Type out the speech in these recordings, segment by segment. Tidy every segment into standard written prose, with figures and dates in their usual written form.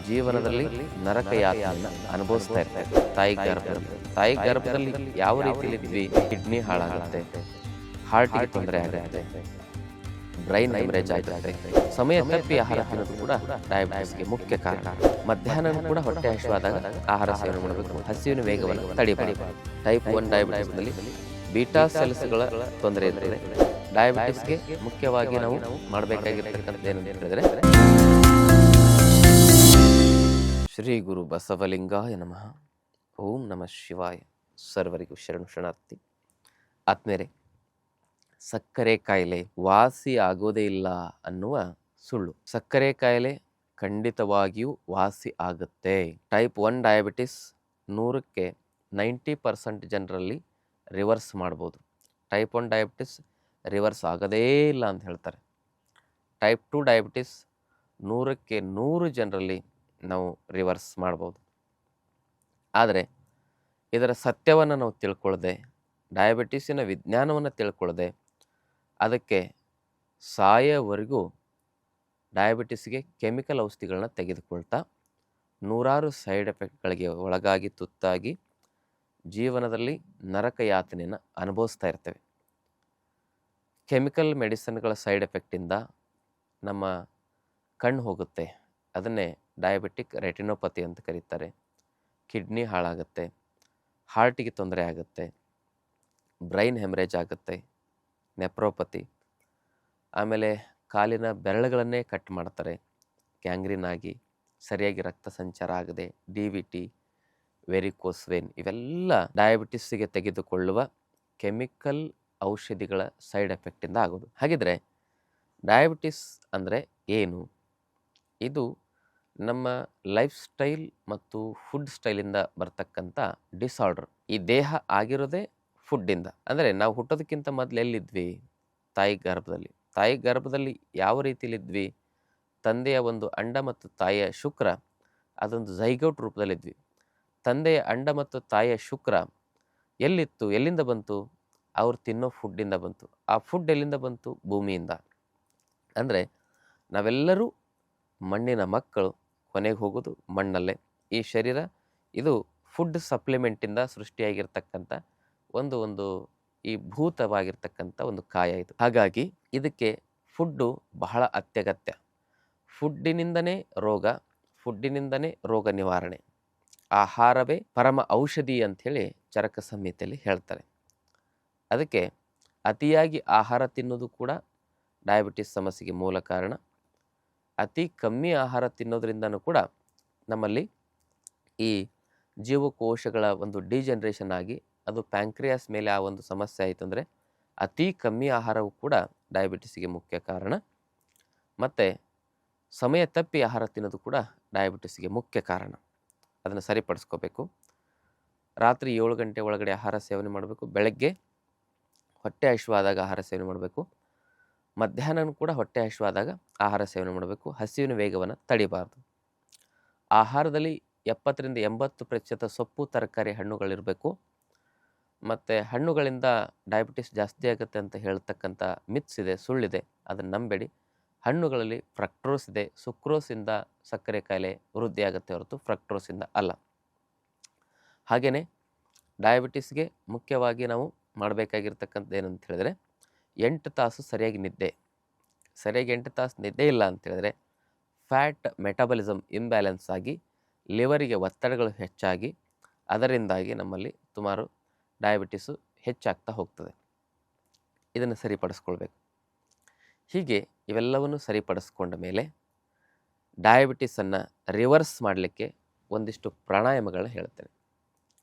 ಜೀವನದಲ್ಲಿ ನರಕ ಯಾತನೆಯನ್ನು ಅನುಭವಿಸ್ತಾ ಇರ್ತಾರೆ ತಾಯಿ ಗರ್ಭದಲ್ಲಿ ಯಾವ ರೀತಿಯಲ್ಲಿ ಇದ್ವಿ, ಕಿಡ್ನಿ ಹಾಳಾಗುತ್ತೆ, ಹಾರ್ಟಿಗೆ ತೊಂದರೆ ಆಗುತ್ತೆ, ಬ್ರೈನ್ ಹೆಮರೇಜ್ ಆಗುತ್ತೆ. ಸಮಯ ತಪ್ಪಿ ಆಹಾರ ತಿನ್ನೋದು ಕೂಡ ಡಯಾಬಿಟಿಸ್ಗೆ ಮುಖ್ಯ ಕಾರಣ. ಮಧ್ಯಾಹ್ನ ಕೂಡ ಹೊಟ್ಟೆ ಹಸಿವಾದಾಗ ಆಹಾರ ಸೇವನೆ ಮಾಡಬೇಕು. ಹಸಿವಿನ ವೇಗವನ್ನು ತಡಿಬಾರದು. ಟೈಪ್ 1 ಡಯಾಬಿಟಿಸ್ನಲ್ಲಿ ಬೀಟಾ ಸೆಲ್ಸ್ಗಳ ತೊಂದರೆ ಇರ್ತದೆ. ಡಯಾಬಿಟಿಸ್ಗೆ ಮುಖ್ಯವಾಗಿ ನಾವು ಮಾಡಬೇಕಾಗಿರ್ತಕ್ಕಂಥದ್ದು ಏನಂತ ಹೇಳಿದ್ರೆ, ಶ್ರೀ ಗುರು ಬಸವಲಿಂಗಾಯ ನಮಃ. ಓಂ ನಮಃ ಶಿವಾಯ. ಸರ್ವರಿಗೂ ಶರಣಾರ್ಥಿ. ಆತ್ಮೇರೆ, ಸಕ್ಕರೆ ಕಾಯಿಲೆ ವಾಸಿ ಆಗೋದೇ ಇಲ್ಲ ಅನ್ನುವ ಸುಳ್ಳು. ಸಕ್ಕರೆ ಕಾಯಿಲೆ ಖಂಡಿತವಾಗಿಯೂ ವಾಸಿ ಆಗುತ್ತೆ. ಟೈಪ್ 1 ಡಯಾಬಿಟಿಸ್ 100ಕ್ಕೆ 90% ಜನರಲ್ಲಿ ರಿವರ್ಸ್ ಮಾಡ್ಬೋದು. ಟೈಪ್ 1 ಡಯಾಬಿಟಿಸ್ ರಿವರ್ಸ್ ಆಗೋದೇ ಇಲ್ಲ ಅಂತ ಹೇಳ್ತಾರೆ. ಟೈಪ್ 2 ಡಯಾಬಿಟಿಸ್ 100ಕ್ಕೆ 100 ಜನರಲ್ಲಿ ನಾವು ರಿವರ್ಸ್ ಮಾಡ್ಬೋದು. ಆದರೆ ಇದರ ಸತ್ಯವನ್ನು ನಾವು ತಿಳ್ಕೊಳ್ಳದೆ, ಡಯಾಬಿಟಿಸಿನ ವಿಜ್ಞಾನವನ್ನು ತಿಳ್ಕೊಳ್ಳದೆ, ಅದಕ್ಕೆ ಸಾಯೋವರೆಗೂ ಡಯಾಬಿಟಿಸ್ಗೆ ಕೆಮಿಕಲ್ ಔಷಧಿಗಳನ್ನ ತೆಗೆದುಕೊಳ್ತಾ ನೂರಾರು ಸೈಡ್ ಎಫೆಕ್ಟ್ಗಳಿಗೆ ಒಳಗಾಗಿ ತುತ್ತಾಗಿ ಜೀವನದಲ್ಲಿ ನರಕ ಯಾತನೆಯನ್ನು ಅನುಭವಿಸ್ತಾ ಇರ್ತೇವೆ. ಕೆಮಿಕಲ್ ಮೆಡಿಸಿನ್ಗಳ ಸೈಡ್ ಎಫೆಕ್ಟಿಂದ ನಮ್ಮ ಕಣ್ಣು ಹೋಗುತ್ತೆ. ಅದನ್ನೇ ಡಯಾಬಿಟಿಕ್ ರೆಟಿನೋಪತಿ ಅಂತ ಕರೀತಾರೆ. ಕಿಡ್ನಿ ಹಾಳಾಗುತ್ತೆ, ಹಾರ್ಟಿಗೆ ತೊಂದರೆ ಆಗುತ್ತೆ, ಬ್ರೈನ್ ಹೆಮರೇಜ್ ಆಗುತ್ತೆ, ನೆಪ್ರೋಪತಿ, ಆಮೇಲೆ ಕಾಲಿನ ಬೆರಳುಗಳನ್ನೇ ಕಟ್ ಮಾಡ್ತಾರೆ, ಗ್ಯಾಂಗ್ರೀನ್ ಆಗಿ ಸರಿಯಾಗಿ ರಕ್ತ ಸಂಚಾರ ಆಗದೆ, DVT, ವೆರಿಕೋಸ್ ವೇನ್, ಇವೆಲ್ಲ ಡಯಾಬಿಟಿಸ್ಗೆ ತೆಗೆದುಕೊಳ್ಳುವ ಕೆಮಿಕಲ್ ಔಷಧಿಗಳ ಸೈಡ್ ಎಫೆಕ್ಟಿಂದ ಆಗೋದು. ಹಾಗಿದ್ರೆ ಡಯಾಬಿಟಿಸ್ ಅಂದರೆ ಏನು? ಇದು ನಮ್ಮ ಲೈಫ್ ಸ್ಟೈಲ್ ಮತ್ತು ಫುಡ್ ಸ್ಟೈಲಿಂದ ಬರ್ತಕ್ಕಂಥ ಡಿಸಾರ್ಡರ್. ಈ ದೇಹ ಆಗಿರೋದೇ ಫುಡ್ಡಿಂದ. ಅಂದರೆ ನಾವು ಹುಟ್ಟೋದಕ್ಕಿಂತ ಮೊದಲು ಎಲ್ಲಿದ್ವಿ? ತಾಯಿ ಗರ್ಭದಲ್ಲಿ ಯಾವ ರೀತಿಯಲ್ಲಿದ್ವಿ? ತಂದೆಯ ಒಂದು ಅಂಡ ಮತ್ತು ತಾಯಿಯ ಶುಕ್ರ ಅದೊಂದು ಝೈಗೋಟ್ ರೂಪದಲ್ಲಿದ್ವಿ. ತಂದೆಯ ಅಂಡ ಮತ್ತು ತಾಯಿಯ ಶುಕ್ರ ಎಲ್ಲಿತ್ತು? ಎಲ್ಲಿಂದ ಬಂತು? ಅವ್ರು ತಿನ್ನೋ ಫುಡ್ಡಿಂದ ಬಂತು. ಆ ಫುಡ್ ಎಲ್ಲಿಂದ ಬಂತು? ಭೂಮಿಯಿಂದ. ಅಂದರೆ ನಾವೆಲ್ಲರೂ ಮಣ್ಣಿನ ಮಕ್ಕಳು, ಕೊನೆಗೆ ಹೋಗೋದು ಮಣ್ಣಲ್ಲೇ. ಈ ಶರೀರ ಇದು ಫುಡ್ ಸಪ್ಲಿಮೆಂಟಿಂದ ಸೃಷ್ಟಿಯಾಗಿರ್ತಕ್ಕಂಥ ಒಂದು ಈ ಭೂತವಾಗಿರ್ತಕ್ಕಂಥ ಒಂದು ಕಾಯ ಇದು. ಹಾಗಾಗಿ ಇದಕ್ಕೆ ಫುಡ್ಡು ಬಹಳ ಅತ್ಯಗತ್ಯ. ಫುಡ್ಡಿನಿಂದನೇ ರೋಗ ನಿವಾರಣೆ. ಆಹಾರವೇ ಪರಮ ಔಷಧಿ ಅಂಥೇಳಿ ಚರಕ ಸಂಹಿತೆಯಲ್ಲಿ ಹೇಳ್ತಾರೆ. ಅದಕ್ಕೆ ಅತಿಯಾಗಿ ಆಹಾರ ತಿನ್ನೋದು ಕೂಡ ಡಯಾಬಿಟಿಸ್ ಸಮಸ್ಯೆಗೆ ಮೂಲ ಕಾರಣ. ಅತಿ ಕಮ್ಮಿ ಆಹಾರ ತಿನ್ನೋದ್ರಿಂದನೂ ಕೂಡ ನಮ್ಮಲ್ಲಿ ಈ ಜೀವಕೋಶಗಳ ಒಂದು ಡಿಜನರೇಷನ್ ಆಗಿ ಅದು ಪ್ಯಾಂಕ್ರಿಯಾಸ್ ಮೇಲೆ ಆ ಒಂದು ಸಮಸ್ಯೆ ಆಯಿತು. ಅಂದರೆ ಅತಿ ಕಮ್ಮಿ ಆಹಾರವು ಕೂಡ ಡಯಾಬಿಟಿಸ್ಗೆ ಮುಖ್ಯ ಕಾರಣ. ಮತ್ತು ಸಮಯ ತಪ್ಪಿ ಆಹಾರ ತಿನ್ನೋದು ಕೂಡ ಡಯಾಬಿಟಿಸ್ಗೆ ಮುಖ್ಯ ಕಾರಣ. ಅದನ್ನು ಸರಿಪಡಿಸ್ಕೋಬೇಕು. ರಾತ್ರಿ 7 ಗಂಟೆ ಒಳಗಡೆ ಆಹಾರ ಸೇವನೆ ಮಾಡಬೇಕು. ಬೆಳಗ್ಗೆ ಹೊಟ್ಟೆ ಹಸಿವಾದಾಗ ಆಹಾರ ಸೇವನೆ ಮಾಡಬೇಕು. ಮಧ್ಯಾಹ್ನ ಕೂಡ ಹೊಟ್ಟೆ ಹಸಿವಾದಾಗ ಆಹಾರ ಸೇವನೆ ಮಾಡಬೇಕು. ಹಸಿವಿನ ವೇಗವನ್ನು ತಡಿಬಾರ್ದು. ಆಹಾರದಲ್ಲಿ 70-80% ಸೊಪ್ಪು, ತರಕಾರಿ, ಹಣ್ಣುಗಳಿರಬೇಕು. ಮತ್ತು ಹಣ್ಣುಗಳಿಂದ ಡಯಾಬಿಟಿಸ್ ಜಾಸ್ತಿ ಆಗುತ್ತೆ ಅಂತ ಹೇಳ್ತಕ್ಕಂಥ ಮಿತ್ಸ್ ಇದೆ, ಸುಳ್ಳಿದೆ. ಅದನ್ನು ನಂಬೇಡಿ. ಹಣ್ಣುಗಳಲ್ಲಿ ಫ್ರಕ್ಟೋಸ್ ಇದೆ. ಸುಕ್ರೋಸಿಂದ ಸಕ್ಕರೆ ಕಾಯಿಲೆ ವೃದ್ಧಿ ಆಗುತ್ತೆ ಹೊರತು ಫ್ರಕ್ಟೋಸಿಂದ ಅಲ್ಲ. ಹಾಗೆಯೇ ಡಯಾಬಿಟಿಸ್ಗೆ ಮುಖ್ಯವಾಗಿ ನಾವು ಮಾಡಬೇಕಾಗಿರ್ತಕ್ಕಂಥದ್ದು ಏನಂತ ಹೇಳಿದ್ರೆ, 8 ತಾಸು ಸರಿಯಾಗಿ 8 ತಾಸು ನಿದ್ದೆ ಇಲ್ಲ ಅಂತೇಳಿದ್ರೆ ಫ್ಯಾಟ್ ಮೆಟಾಬಲಿಸಮ್ ಇಂಬ್ಯಾಲೆನ್ಸ್ ಆಗಿ ಲಿವರಿಗೆ ಒತ್ತಡಗಳು ಹೆಚ್ಚಾಗಿ ಅದರಿಂದಾಗಿ ನಮ್ಮಲ್ಲಿ ಸುಮಾರು ಡಯಾಬಿಟಿಸು ಹೆಚ್ಚಾಗ್ತಾ ಹೋಗ್ತದೆ. ಇದನ್ನು ಸರಿಪಡಿಸ್ಕೊಳ್ಬೇಕು. ಹೀಗೆ ಇವೆಲ್ಲವನ್ನು ಸರಿಪಡಿಸ್ಕೊಂಡ ಮೇಲೆ ಡಯಾಬಿಟಿಸನ್ನು ರಿವರ್ಸ್ ಮಾಡಲಿಕ್ಕೆ ಒಂದಿಷ್ಟು ಪ್ರಾಣಾಯಾಮಗಳನ್ನ ಹೇಳ್ತೇನೆ.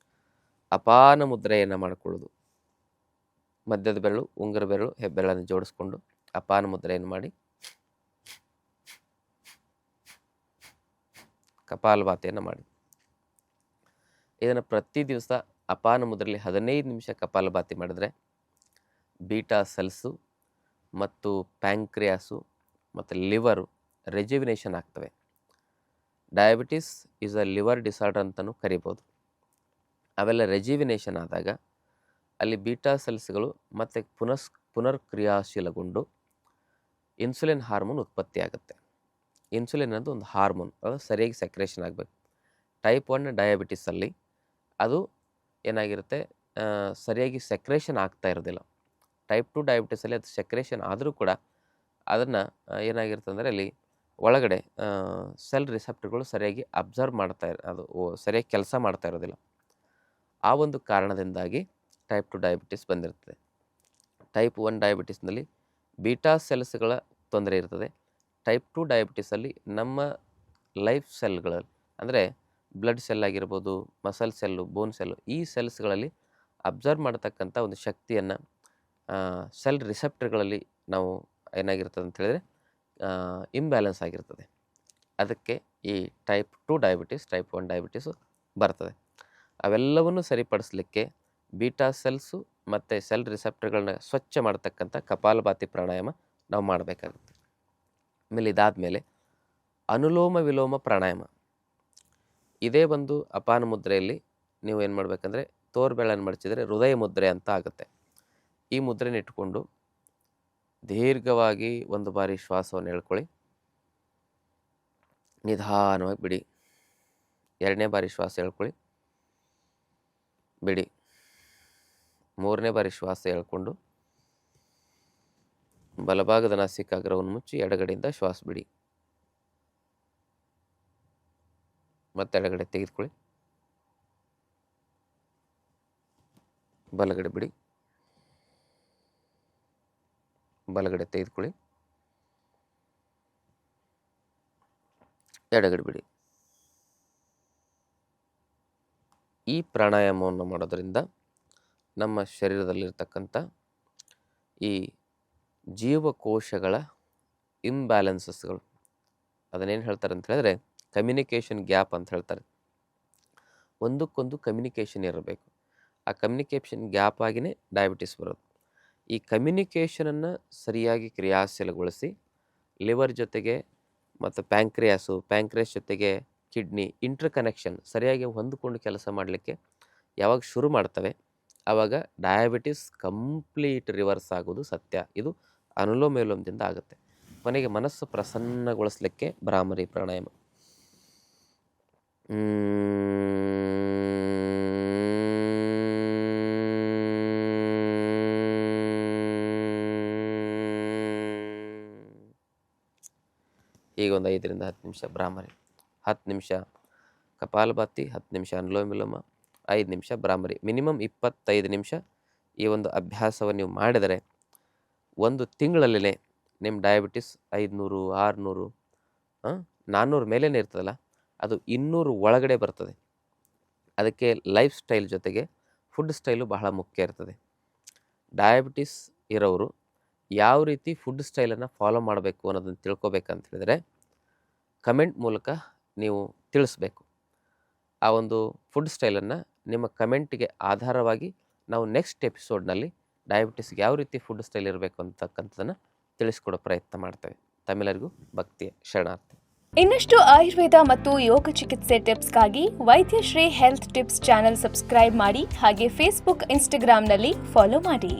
ಅಪಾನ ಮುದ್ರೆಯನ್ನು ಮಾಡಿಕೊಳ್ಳೋದು. ಮಧ್ಯದ ಬೆರಳು, ಉಂಗುರ ಬೆರಳು, ಹೆಬ್ಬೆರಳನ್ನು ಜೋಡಿಸ್ಕೊಂಡು ಅಪಾನ ಮುದ್ರೆಯನ್ನು ಮಾಡಿ ಕಪಾಲಭಾತಿಯನ್ನು ಮಾಡಿ. ಇದನ್ನು ಪ್ರತಿ ದಿವಸ ಅಪಾನ ಮುದ್ರೆಯಲ್ಲಿ 15 ನಿಮಿಷ ಕಪಾಲಭಾತಿ ಮಾಡಿದ್ರೆ ಬೀಟಾ ಸೆಲ್ಸು ಮತ್ತು ಪ್ಯಾಂಕ್ರಿಯಾಸು ಮತ್ತು ಲಿವರು ರೆಜ್ಯುವಿನೇಷನ್ ಆಗ್ತವೆ. Diabetes is a liver disorder ಅಂತಲೂ ಕರಿಬೋದು. ಅವೆಲ್ಲ ರೆಜ್ಯುವಿನೇಷನ್ ಆದಾಗ ಅಲ್ಲಿ ಬೀಟಾ ಸೆಲ್ಸ್ಗಳು ಮತ್ತು ಪುನರ್ಕ್ರಿಯಾಶೀಲಗೊಂಡು ಇನ್ಸುಲಿನ್ ಹಾರ್ಮೋನ್ ಉತ್ಪತ್ತಿ ಆಗುತ್ತೆ. ಇನ್ಸುಲಿನ್ ಅನ್ನೋದು ಒಂದು ಹಾರ್ಮೋನ್, ಅದು ಸರಿಯಾಗಿ ಸೆಕ್ರೇಷನ್ ಆಗಬೇಕು. ಟೈಪ್ 1 ಡಯಾಬಿಟಿಸಲ್ಲಿ ಅದು ಏನಾಗಿರುತ್ತೆ, ಸರಿಯಾಗಿ ಸೆಕ್ರೇಷನ್ ಆಗ್ತಾ ಇರೋದಿಲ್ಲ. ಟೈಪ್ 2 ಡಯಾಬಿಟಿಸಲ್ಲಿ ಅದು ಸೆಕ್ರೇಷನ್ ಆದರೂ ಕೂಡ ಅದನ್ನು ಏನಾಗಿರುತ್ತೆ ಅಂದರೆ ಅಲ್ಲಿ ಒಳಗಡೆ ಸೆಲ್ ರಿಸೆಪ್ಟರ್ಗಳು ಸರಿಯಾಗಿ ಅಬ್ಸರ್ವ್ ಅದು ಸರಿಯಾಗಿ ಕೆಲಸ ಮಾಡ್ತಾ ಇರೋದಿಲ್ಲ. ಆ ಒಂದು ಕಾರಣದಿಂದಾಗಿ ಟೈಪ್ 2 ಡಯಾಬಿಟಿಸ್ ಬಂದಿರ್ತದೆ. ಟೈಪ್ 1 ಡಯಾಬಿಟಿಸ್ನಲ್ಲಿ ಬೀಟಾ ಸೆಲ್ಸ್ಗಳ ತೊಂದರೆ ಇರ್ತದೆ. ಟೈಪ್ 2 ಡಯಾಬಿಟಿಸಲ್ಲಿ ನಮ್ಮ ಲೈಫ್ ಸೆಲ್ಗಳಲ್ಲಿ, ಅಂದರೆ ಬ್ಲಡ್ ಸೆಲ್ ಆಗಿರ್ಬೋದು, ಮಸಲ್ ಸೆಲ್ಲು, ಬೋನ್ ಸೆಲ್ಲು, ಈ ಸೆಲ್ಸ್ಗಳಲ್ಲಿ ಅಬ್ಸರ್ವ್ ಮಾಡತಕ್ಕಂಥ ಒಂದು ಶಕ್ತಿಯನ್ನು ಸೆಲ್ ರಿಸೆಪ್ಟರ್ಗಳಲ್ಲಿ ನಾವು ಏನಾಗಿರ್ತದೆ ಅಂತ ಹೇಳಿದರೆ ಇಂಬ್ಯಾಲೆನ್ಸ್ ಆಗಿರ್ತದೆ. ಅದಕ್ಕೆ ಈ ಟೈಪ್ 2 ಡಯಾಬಿಟಿಸ್, ಟೈಪ್ 1 ಡಯಾಬಿಟಿಸು ಬರ್ತದೆ. ಅವೆಲ್ಲವನ್ನು ಸರಿಪಡಿಸಲಿಕ್ಕೆ ಬೀಟಾ ಸೆಲ್ಸು ಮತ್ತು ಸೆಲ್ ರಿಸೆಪ್ಟರ್ಗಳನ್ನ ಸ್ವಚ್ಛ ಮಾಡ್ತಕ್ಕಂಥ ಕಪಾಲಭಾತಿ ಪ್ರಾಣಾಯಾಮ ನಾವು ಮಾಡಬೇಕಾಗುತ್ತೆ. ಆಮೇಲೆ ಇದಾದಮೇಲೆ ಅನುಲೋಮ ವಿಲೋಮ ಪ್ರಾಣಾಯಾಮ. ಇದೇ ಒಂದು ಅಪಾನ ಮುದ್ರೆಯಲ್ಲಿ ನೀವು ಏನು ಮಾಡಬೇಕಂದ್ರೆ ತೋರ್ಬೆಳನ್ನು ಮಡಚಿದರೆ ಹೃದಯ ಮುದ್ರೆ ಅಂತ ಆಗುತ್ತೆ. ಈ ಮುದ್ರೆನ ಇಟ್ಕೊಂಡು ದೀರ್ಘವಾಗಿ ಒಂದು ಬಾರಿ ಶ್ವಾಸವನ್ನು ಎಳ್ಕೊಳ್ಳಿ, ನಿಧಾನವಾಗಿ ಬಿಡಿ. 2ನೇ ಬಾರಿ ಶ್ವಾಸ ಎಳ್ಕೊಳ್ಳಿ, ಬಿಡಿ. 3ನೇ ಬಾರಿ ಶ್ವಾಸ ಎಳ್ಕೊಂಡು ಬಲಭಾಗದ ನಾಸಿಕಾಗ್ರವನ್ನು ಮುಚ್ಚಿ ಎಡಗಡೆಯಿಂದ ಶ್ವಾಸ ಬಿಡಿ. ಮತ್ತೆ ಎಡಗಡೆ ತೆಗೆದುಕೊಳ್ಳಿ, ಬಲಗಡೆ ಬಿಡಿ, ಬಲಗಡೆ ತೆಗೆದುಕೊಳ್ಳಿ, ಎಡಗಡೆ ಬಿಡಿ. ಈ ಪ್ರಾಣಾಯಾಮವನ್ನು ಮಾಡೋದರಿಂದ ನಮ್ಮ ಶರೀರದಲ್ಲಿರ್ತಕ್ಕಂಥ ಈ ಜೀವಕೋಶಗಳ ಇಂಬ್ಯಾಲೆನ್ಸಸ್ಗಳು, ಅದನ್ನೇನು ಹೇಳ್ತಾರೆ ಅಂತ ಹೇಳಿದ್ರೆ ಕಮ್ಯುನಿಕೇಷನ್ ಗ್ಯಾಪ್ ಅಂತ ಹೇಳ್ತಾರೆ. ಒಂದಕ್ಕೊಂದು ಕಮ್ಯುನಿಕೇಷನ್ ಇರಬೇಕು. ಆ ಕಮ್ಯುನಿಕೇಷನ್ ಗ್ಯಾಪ್ ಆಗಿಯೇ ಡಯಾಬಿಟಿಸ್ ಬರೋದು. ಈ ಕಮ್ಯುನಿಕೇಷನನ್ನು ಸರಿಯಾಗಿ ಕ್ರಿಯಾಶೀಲಗೊಳಿಸಿ ಲಿವರ್ ಜೊತೆಗೆ ಮತ್ತು ಪ್ಯಾಂಕ್ರಿಯಾಸ್ ಜೊತೆಗೆ ಕಿಡ್ನಿ ಕನೆಕ್ಷನ್ ಸರಿಯಾಗಿ ಹೊಂದಿಕೊಂಡು ಕೆಲಸ ಮಾಡಲಿಕ್ಕೆ ಯಾವಾಗ ಶುರು ಮಾಡ್ತವೆ ಆವಾಗ ಡಯಾಬಿಟಿಸ್ ಕಂಪ್ಲೀಟ್ ರಿವರ್ಸ್ ಆಗೋದು ಸತ್ಯ. ಇದು ಅನುಲೋಮ ವಿಲೋಮದಿಂದ ಆಗುತ್ತೆ. ಕೊನೆಗೆ ಮನಸ್ಸು ಪ್ರಸನ್ನಗೊಳಿಸಲಿಕ್ಕೆ ಭ್ರಾಮರಿ ಪ್ರಾಣಾಯಾಮ. ಈಗ ಒಂದು 5ರಿಂದ 10 ನಿಮಿಷ ಭ್ರಾಮರಿ, 10 ನಿಮಿಷ ಕಪಾಲಭಾತಿ, 10 ನಿಮಿಷ ಅನುಲೋಮ ವಿಲೋಮ, 5 ನಿಮಿಷ ಭ್ರಾಮರಿ. ಮಿನಿಮಮ್ 25 ನಿಮಿಷ ಈ ಒಂದು ಅಭ್ಯಾಸವನ್ನು ನೀವು ಮಾಡಿದರೆ 1 ತಿಂಗಳಲ್ಲೇ ನಿಮ್ಮ ಡಯಾಬಿಟಿಸ್ 500, 600, 400 ಮೇಲೇ ಇರ್ತದಲ್ಲ, ಅದು 200 ಒಳಗಡೆ ಬರ್ತದೆ. ಅದಕ್ಕೆ ಲೈಫ್ ಸ್ಟೈಲ್ ಜೊತೆಗೆ ಫುಡ್ ಸ್ಟೈಲು ಬಹಳ ಮುಖ್ಯ ಇರ್ತದೆ. ಡಯಾಬಿಟಿಸ್ ಇರೋರು ಯಾವ ರೀತಿ ಫುಡ್ ಸ್ಟೈಲನ್ನು ಫಾಲೋ ಮಾಡಬೇಕು ಅನ್ನೋದನ್ನು ತಿಳ್ಕೊಬೇಕಂತ ಹೇಳಿದರೆ ಕಮೆಂಟ್ ಮೂಲಕ ನೀವು ತಿಳಿಸ್ಬೇಕು. ಆ ಒಂದು ಫುಡ್ ಸ್ಟೈಲನ್ನು ನಿಮ್ಮ ಕಮೆಂಟಿಗೆ ಆಧಾರವಾಗಿ ನಾವು ನೆಕ್ಸ್ಟ್ ಎಪಿಸೋಡ್ನಲ್ಲಿ ಡಯಾಬಿಟಿಸ್ಗೆ ಯಾವ ರೀತಿ ಫುಡ್ ಸ್ಟೈಲ್ ಇರಬೇಕು ಅಂತಕ್ಕಂಥದ್ದನ್ನು ತಿಳಿಸ್ಕೊಡೋ ಪ್ರಯತ್ನ ಮಾಡ್ತೇವೆ. ತಮ್ಮೆಲ್ಲರಿಗೂ ಭಕ್ತಿಯ ಶರಣಾರ್ಥಿ. ಇನ್ನಷ್ಟು ಆಯುರ್ವೇದ ಮತ್ತು ಯೋಗ ಚಿಕಿತ್ಸೆ ಟಿಪ್ಸ್ಗಾಗಿ Vaidyashree health tips channel subscribe ಮಾಡಿ, ಹಾಗೆ ಫೇಸ್ಬುಕ್, ಇನ್ಸ್ಟಾಗ್ರಾಂನಲ್ಲಿ ಫಾಲೋ ಮಾಡಿ.